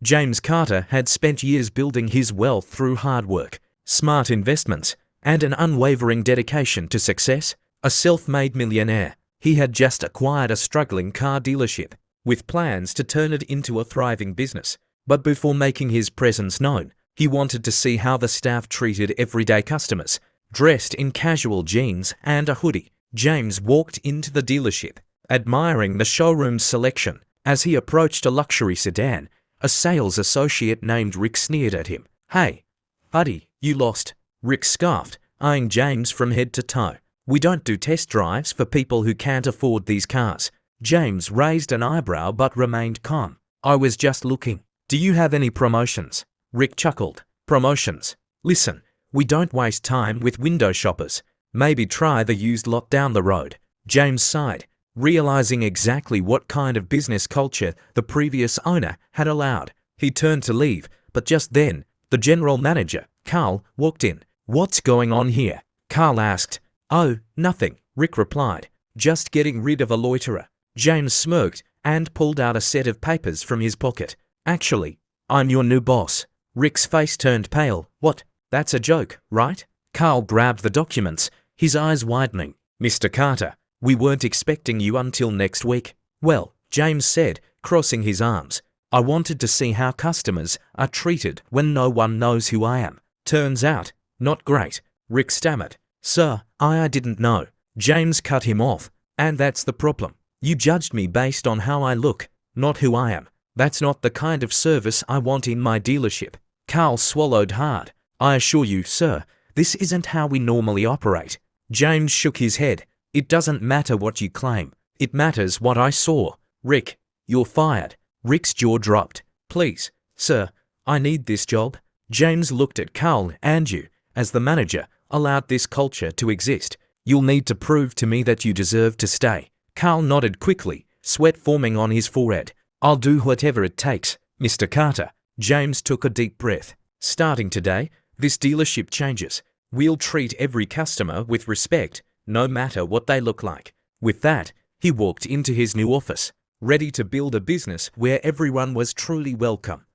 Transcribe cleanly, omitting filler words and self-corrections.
James Carter had spent years building his wealth through hard work, smart investments, and an unwavering dedication to success. A self-made millionaire, he had just acquired a struggling car dealership, with plans to turn it into a thriving business. But before making his presence known, he wanted to see how the staff treated everyday customers. Dressed in casual jeans and a hoodie, James walked into the dealership, admiring the showroom's selection. As he approached a luxury sedan, a sales associate named Rick sneered at him. "Hey, buddy, you lost," Rick scoffed, eyeing James from head to toe. "We don't do test drives for people who can't afford these cars." James raised an eyebrow but remained calm. "I was just looking. Do you have any promotions?" Rick chuckled. "Promotions? Listen, we don't waste time with window shoppers. Maybe try the used lot down the road." James sighed, realizing exactly what kind of business culture the previous owner had allowed. He turned to leave, but just then, the general manager, Carl, walked in. "What's going on here?" Carl asked. "Oh, nothing," Rick replied. "Just getting rid of a loiterer." James smirked and pulled out a set of papers from his pocket. "Actually, I'm your new boss." Rick's face turned pale. "What? That's a joke, right?" Carl grabbed the documents, his eyes widening. "Mr. Carter, we weren't expecting you until next week." "Well," James said, crossing his arms, "I wanted to see how customers are treated when no one knows who I am. Turns out, not great." Rick stammered. "Sir, I didn't know." James cut him off. "And that's the problem. You judged me based on how I look, not who I am. That's not the kind of service I want in my dealership." Carl swallowed hard. "I assure you, sir, this isn't how we normally operate." James shook his head. "It doesn't matter what you claim. It matters what I saw." "Rick, you're fired." Rick's jaw dropped. "Please, sir, I need this job." James looked at Carl and you, as the manager, allowed this culture to exist. "You'll need to prove to me that you deserve to stay." Carl nodded quickly, sweat forming on his forehead. "I'll do whatever it takes, Mr. Carter." James took a deep breath. "Starting today, this dealership changes. We'll treat every customer with respect, no matter what they look like." With that, he walked into his new office, ready to build a business where everyone was truly welcome.